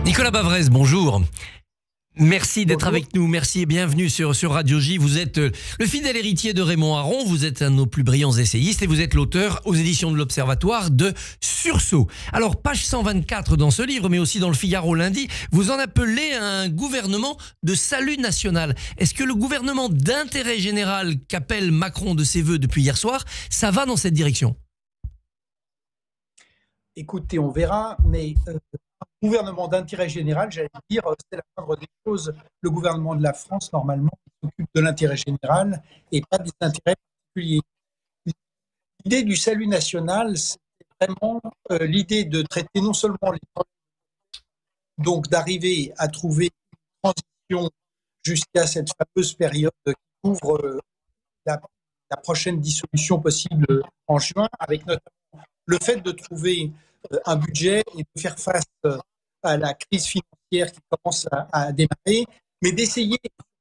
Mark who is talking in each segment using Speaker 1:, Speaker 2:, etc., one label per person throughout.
Speaker 1: Nicolas Bavrez, bonjour. Merci d'être
Speaker 2: Bonjour.
Speaker 1: avec nous, merci et bienvenue sur Radio J. Vous êtes le fidèle héritier de Raymond Aron, vous êtes un de nos plus brillants essayistes et vous êtes l'auteur aux éditions de l'Observatoire de Sursaut. Alors, page 124 dans ce livre, mais aussi dans le Figaro lundi, vous en appelez à un gouvernement de salut national. Est-ce que le gouvernement d'intérêt général qu'appelle Macron de ses voeux depuis hier soir, ça va dans cette direction ?
Speaker 2: Écoutez, on verra, mais gouvernement d'intérêt général, j'allais dire, c'est la moindre des choses. Le gouvernement de la France, normalement, s'occupe de l'intérêt général et pas des intérêts particuliers. L'idée du salut national, c'est vraiment l'idée de traiter non seulement les problèmes, donc d'arriver à trouver une transition jusqu'à cette fameuse période qui ouvre la prochaine dissolution possible en juin, avec notamment le fait de trouver un budget et de faire face à la crise financière qui commence à démarrer, mais d'essayer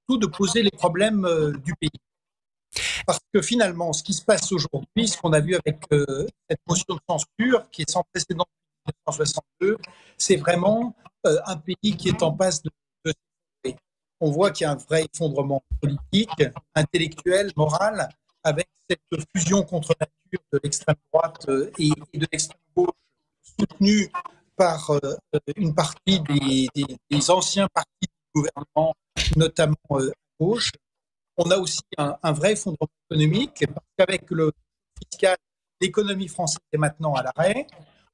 Speaker 2: surtout de poser les problèmes du pays. Parce que finalement, ce qui se passe aujourd'hui, ce qu'on a vu avec cette motion de censure, qui est sans précédent depuis 1962, c'est vraiment un pays qui est en passe de s'effondrer. On voit qu'il y a un vrai effondrement politique, intellectuel, moral, avec cette fusion contre nature de l'extrême droite et de l'extrême gauche, soutenue par une partie des anciens partis du gouvernement, notamment à gauche. On a aussi un vrai effondrement économique, parce qu'avec le fiscal, l'économie française est maintenant à l'arrêt.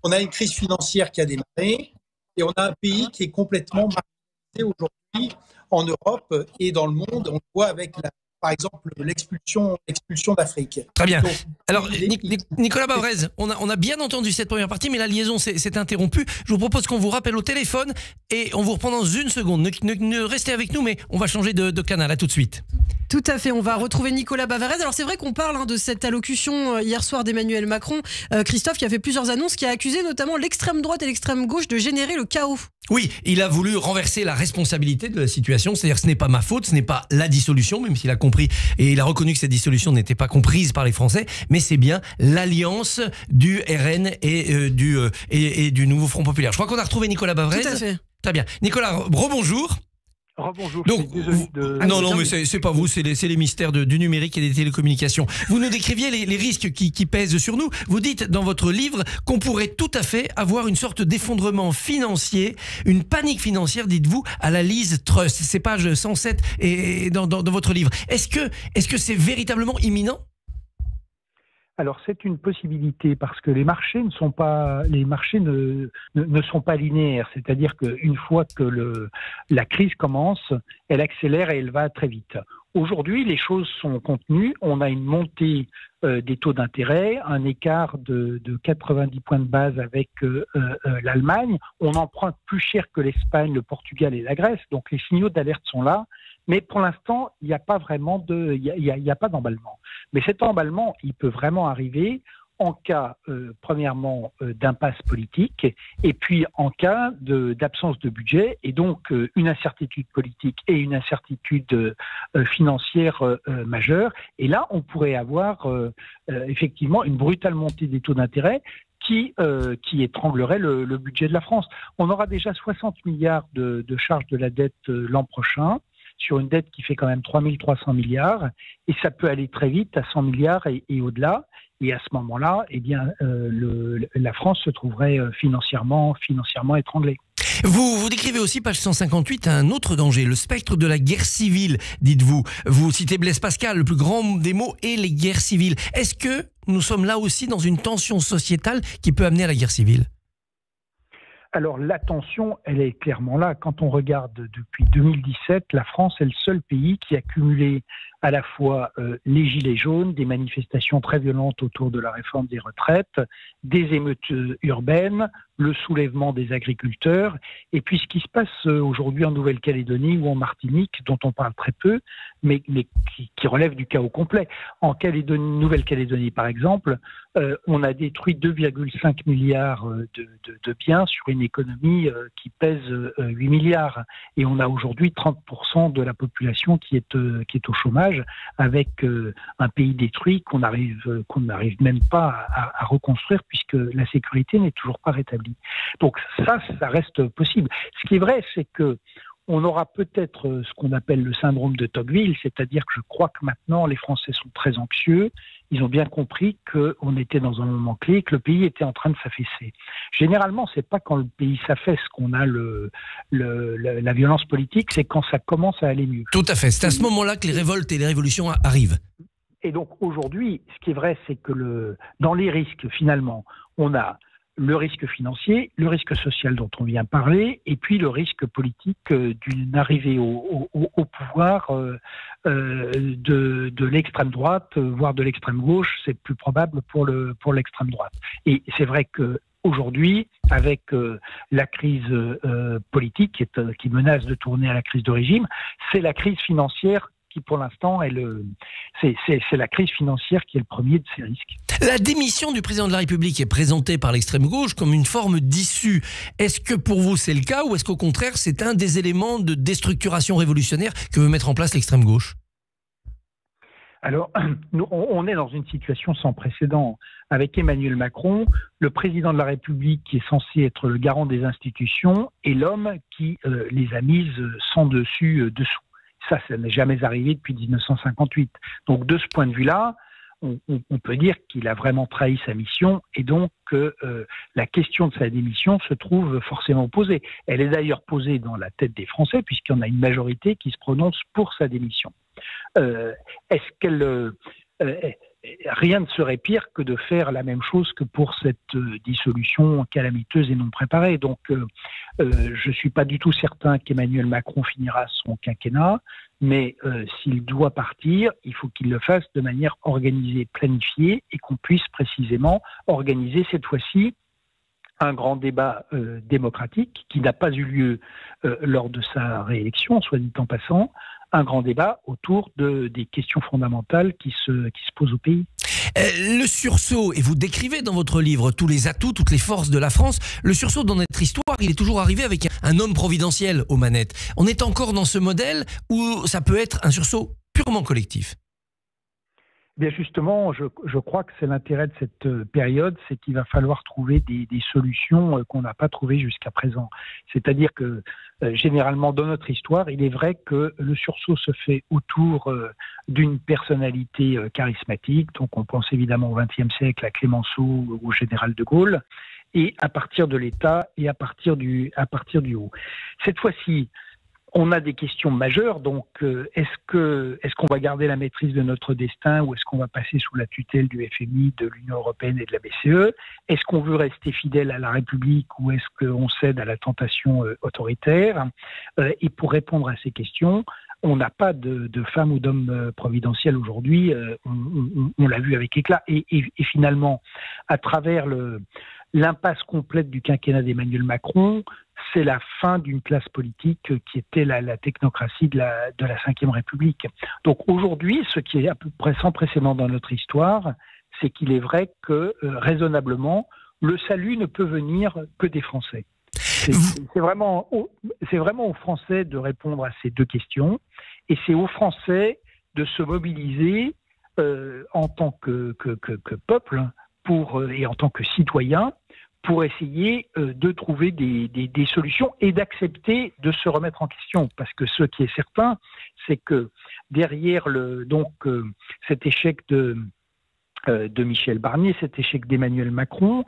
Speaker 2: On a une crise financière qui a démarré, et on a un pays qui est complètement marginalisé aujourd'hui en Europe et dans le monde. On le voit avec par exemple, l'expulsion d'Afrique.
Speaker 1: Très bien.
Speaker 2: Donc,
Speaker 1: alors, Nicolas Bavrez, on a bien entendu cette première partie, mais la liaison s'est interrompue. Je vous propose qu'on vous rappelle au téléphone et on vous reprend dans une seconde. Ne restez avec nous, mais on va changer de canal. À tout de suite.
Speaker 3: Tout à fait, on va retrouver Nicolas Bavrez. Alors c'est vrai qu'on parle de cette allocution hier soir d'Emmanuel Macron, Christophe, qui a fait plusieurs annonces, qui a accusé notamment l'extrême droite et l'extrême gauche de générer le chaos.
Speaker 1: Oui, il a voulu renverser la responsabilité de la situation, c'est-à-dire que ce n'est pas ma faute, ce n'est pas la dissolution, même s'il a compris et il a reconnu que cette dissolution n'était pas comprise par les Français, mais c'est bien l'alliance du RN et du nouveau Front Populaire. Je crois qu'on a retrouvé Nicolas Bavrez.
Speaker 3: Tout à fait.
Speaker 1: Très bien. Nicolas, rebonjour.
Speaker 4: Rebonjour,
Speaker 1: Donc,
Speaker 4: désolé de...
Speaker 1: Non, mais c'est pas vous, c'est les mystères du numérique et des télécommunications. Vous nous décriviez les risques qui pèsent sur nous. Vous dites dans votre livre qu'on pourrait tout à fait avoir une sorte d'effondrement financier, une panique financière, dites-vous, à la Liz Truss. C'est page 107 et dans votre livre. Est-ce que c'est véritablement imminent ?
Speaker 4: Alors c'est une possibilité parce que les marchés ne sont pas linéaires, c'est-à-dire qu'une fois que la crise commence, elle accélère et elle va très vite. Aujourd'hui, les choses sont contenues. On a une montée des taux d'intérêt, un écart de 90 points de base avec l'Allemagne. On emprunte plus cher que l'Espagne, le Portugal et la Grèce. Donc les signaux d'alerte sont là. Mais pour l'instant, il n'y a pas vraiment d'emballement. Mais cet emballement, il peut vraiment arriver en cas, premièrement, d'impasse politique, et puis en cas d'absence de budget, et donc une incertitude politique et une incertitude financière majeure. Et là, on pourrait avoir effectivement une brutale montée des taux d'intérêt qui étranglerait le budget de la France. On aura déjà 60 milliards de charges de la dette l'an prochain, sur une dette qui fait quand même 3 milliards, et ça peut aller très vite à 100 milliards et au-delà. Et à ce moment-là, eh bien, la France se trouverait financièrement étranglée.
Speaker 1: Vous décrivez aussi, page 158, un autre danger, le spectre de la guerre civile, dites-vous. Vous citez Blaise Pascal, le plus grand des mots est les guerres civiles. Est-ce que nous sommes là aussi dans une tension sociétale qui peut amener à la guerre civile ?
Speaker 4: Alors la tension, elle est clairement là. Quand on regarde depuis 2017, la France est le seul pays qui a cumulé à la fois les gilets jaunes, des manifestations très violentes autour de la réforme des retraites, des émeutes urbaines, le soulèvement des agriculteurs, et puis ce qui se passe aujourd'hui en Nouvelle-Calédonie ou en Martinique, dont on parle très peu, mais qui relève du chaos complet. En Nouvelle-Calédonie, par exemple, on a détruit 2,5 milliards de biens sur une économie qui pèse 8 milliards. Et on a aujourd'hui 30% de la population qui est au chômage. dommage avec un pays détruit qu'on n'arrive même pas à reconstruire puisque la sécurité n'est toujours pas rétablie. Donc ça reste possible. Ce qui est vrai, c'est que on aura peut-être ce qu'on appelle le syndrome de Tocqueville, c'est-à-dire que je crois que maintenant les Français sont très anxieux, ils ont bien compris qu'on était dans un moment clé, que le pays était en train de s'affaisser. Généralement, c'est pas quand le pays s'affaisse qu'on a la violence politique, c'est quand ça commence à aller mieux.
Speaker 1: Tout à fait, c'est à ce moment-là que les révoltes et les révolutions arrivent.
Speaker 4: Et donc aujourd'hui, ce qui est vrai, c'est que dans les risques, finalement, on a le risque financier, le risque social dont on vient parler, et puis le risque politique d'une arrivée au pouvoir de l'extrême droite, voire de l'extrême gauche, c'est plus probable pour l'extrême droite. Et c'est vrai qu'aujourd'hui, avec la crise politique qui menace de tourner à la crise de régime, c'est la crise financière qui pour l'instant c'est la crise financière qui est le premier de ces risques.
Speaker 1: La démission du président de la République est présentée par l'extrême gauche comme une forme d'issue. Est-ce que pour vous c'est le cas ou est-ce qu'au contraire c'est un des éléments de déstructuration révolutionnaire que veut mettre en place l'extrême gauche ?
Speaker 4: Alors, on est dans une situation sans précédent. Avec Emmanuel Macron, le président de la République qui est censé être le garant des institutions est l'homme qui les a mises sans dessus dessous. Ça n'est jamais arrivé depuis 1958. Donc, de ce point de vue-là, on peut dire qu'il a vraiment trahi sa mission et donc la question de sa démission se trouve forcément posée. Elle est d'ailleurs posée dans la tête des Français puisqu'il y en a une majorité qui se prononce pour sa démission. Rien ne serait pire que de faire la même chose que pour cette dissolution calamiteuse et non préparée. Donc, je ne suis pas du tout certain qu'Emmanuel Macron finira son quinquennat, mais s'il doit partir, il faut qu'il le fasse de manière organisée, planifiée, et qu'on puisse précisément organiser cette fois-ci un grand débat démocratique qui n'a pas eu lieu lors de sa réélection, soit dit en passant, un grand débat autour des questions fondamentales qui se posent au pays.
Speaker 1: Le sursaut, et vous décrivez dans votre livre tous les atouts, toutes les forces de la France, le sursaut dans notre histoire, il est toujours arrivé avec un homme providentiel aux manettes. On est encore dans ce modèle où ça peut être un sursaut purement collectif.
Speaker 4: Bien justement, je crois que c'est l'intérêt de cette période, c'est qu'il va falloir trouver des solutions qu'on n'a pas trouvées jusqu'à présent. C'est-à-dire que généralement dans notre histoire, il est vrai que le sursaut se fait autour d'une personnalité charismatique. Donc on pense évidemment au XXe siècle à Clémenceau ou au général de Gaulle, et à partir de l'État et à partir du haut. Cette fois-ci, on a des questions majeures, donc est-ce qu'on va garder la maîtrise de notre destin ou est-ce qu'on va passer sous la tutelle du FMI, de l'Union européenne et de la BCE? Est-ce qu'on veut rester fidèle à la République ou est-ce qu'on cède à la tentation autoritaire? Et pour répondre à ces questions, on n'a pas de femme ou d'homme providentiel aujourd'hui, on l'a vu avec éclat. Et finalement, à travers l'impasse complète du quinquennat d'Emmanuel Macron, c'est la fin d'une classe politique qui était la technocratie de la Ve République. Donc aujourd'hui, ce qui est à peu près sans précédent dans notre histoire, c'est qu'il est vrai que raisonnablement, le salut ne peut venir que des Français. C'est vraiment aux Français de répondre à ces deux questions, et c'est aux Français de se mobiliser en tant que peuple et en tant que citoyen pour essayer de trouver des solutions et d'accepter de se remettre en question. Parce que ce qui est certain, c'est que derrière cet échec de Michel Barnier, cet échec d'Emmanuel Macron,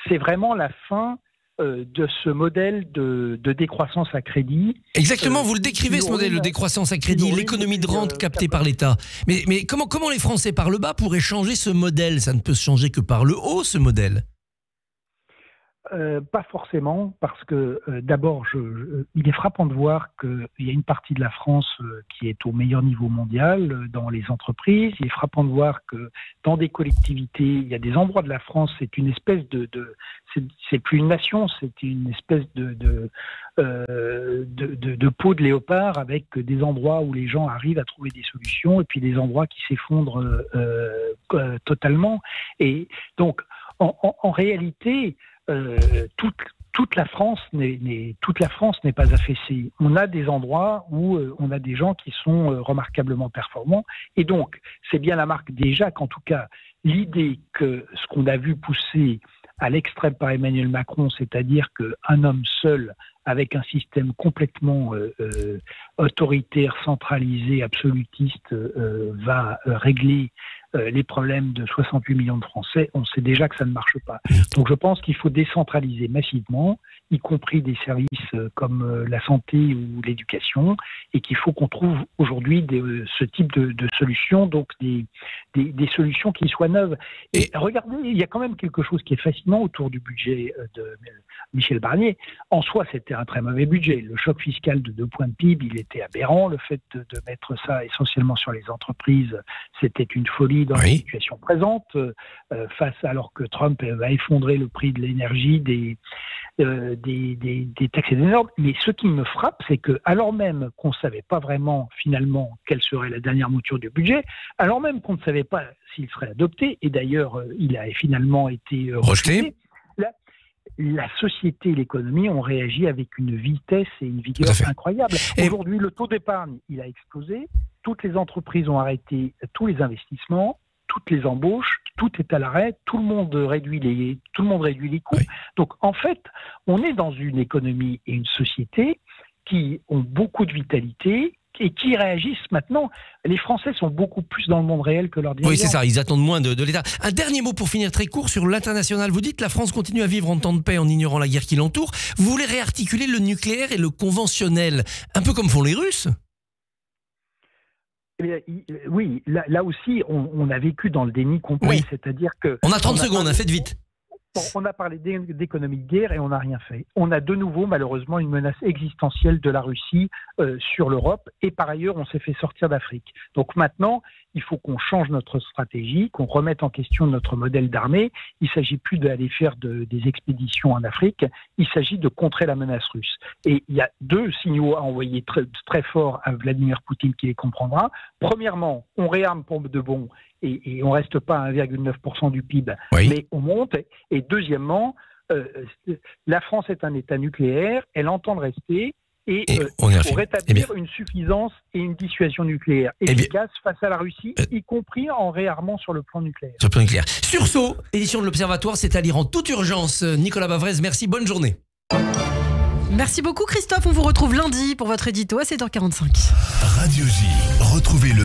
Speaker 4: c'est vraiment la fin de ce modèle de décroissance à crédit.
Speaker 1: Exactement, vous le décrivez ce modèle de décroissance à crédit, l'économie de rente captée par l'État. Mais comment les Français par le bas pourraient changer ce modèle? Ça ne peut se changer que par le haut, ce modèle.
Speaker 4: Pas forcément, parce que d'abord, il est frappant de voir qu'il y a une partie de la France qui est au meilleur niveau mondial dans les entreprises. Il est frappant de voir que dans des collectivités, il y a des endroits de la France, c'est une espèce c'est plus une nation, c'est une espèce de peau de léopard avec des endroits où les gens arrivent à trouver des solutions et puis des endroits qui s'effondrent totalement. Et donc, en réalité, toute la France n'est pas affaissée. On a des endroits où on a des gens qui sont remarquablement performants. Et donc, c'est bien la marque déjà qu'en tout cas, l'idée que ce qu'on a vu pousser à l'extrême par Emmanuel Macron, c'est-à-dire qu'un homme seul, avec un système complètement autoritaire, centralisé, absolutiste, va régler les problèmes de 68 millions de Français, on sait déjà que ça ne marche pas. Donc je pense qu'il faut décentraliser massivement, y compris des services comme la santé ou l'éducation, et qu'il faut qu'on trouve aujourd'hui ce type de solutions, donc des solutions qui soient neuves. Et regardez, il y a quand même quelque chose qui est fascinant autour du budget de Michel Barnier. En soi, c'était un très mauvais budget. Le choc fiscal de 2 points de PIB, il était aberrant. Le fait de mettre ça essentiellement sur les entreprises, c'était une folie dans la situation présente, alors que Trump va effondrer le prix de l'énergie, des taxes et des normes. Mais ce qui me frappe, c'est que, alors même qu'on ne savait pas vraiment finalement quelle serait la dernière mouture du budget, alors même qu'on ne savait pas s'il serait adopté, et d'ailleurs il a finalement été rejeté, la société et l'économie ont réagi avec une vitesse et une vigueur incroyables. Aujourd'hui, le taux d'épargne, il a explosé. Toutes les entreprises ont arrêté tous les investissements, toutes les embauches, tout est à l'arrêt, tout le monde réduit les coûts. Donc, en fait, on est dans une économie et une société qui ont beaucoup de vitalité et qui réagissent maintenant. Les Français sont beaucoup plus dans le monde réel que leurs dirigeants.
Speaker 1: Oui, c'est ça, ils attendent moins de l'État. Un dernier mot pour finir très court sur l'international. Vous dites que la France continue à vivre en temps de paix en ignorant la guerre qui l'entoure. Vous voulez réarticuler le nucléaire et le conventionnel, un peu comme font les Russes ?
Speaker 4: Oui, là aussi, on a vécu dans le déni complet, c'est-à-dire que...
Speaker 1: On a 30 secondes, faites vite.
Speaker 4: On a parlé d'économie de guerre et on n'a rien fait. On a de nouveau, malheureusement, une menace existentielle de la Russie sur l'Europe, et par ailleurs, on s'est fait sortir d'Afrique. Donc maintenant, il faut qu'on change notre stratégie, qu'on remette en question notre modèle d'armée. Il ne s'agit plus d'aller faire des expéditions en Afrique, il s'agit de contrer la menace russe. Et il y a 2 signaux à envoyer très forts à Vladimir Poutine qui les comprendra. Premièrement, on réarme pour de bon, et on ne reste pas à 1,9% du PIB, mais on monte. Et deuxièmement, la France est un État nucléaire, elle entend le rester, et pour rétablir une suffisance et une dissuasion nucléaire efficace face à la Russie, y compris en réarmant sur le plan nucléaire.
Speaker 1: Sur le plan nucléaire. Sursaut, édition de l'Observatoire, c'est à lire en toute urgence. Nicolas Bavrez, merci, bonne journée.
Speaker 3: Merci beaucoup Christophe, on vous retrouve lundi pour votre édito à 7h45.
Speaker 5: Radio J, retrouvez le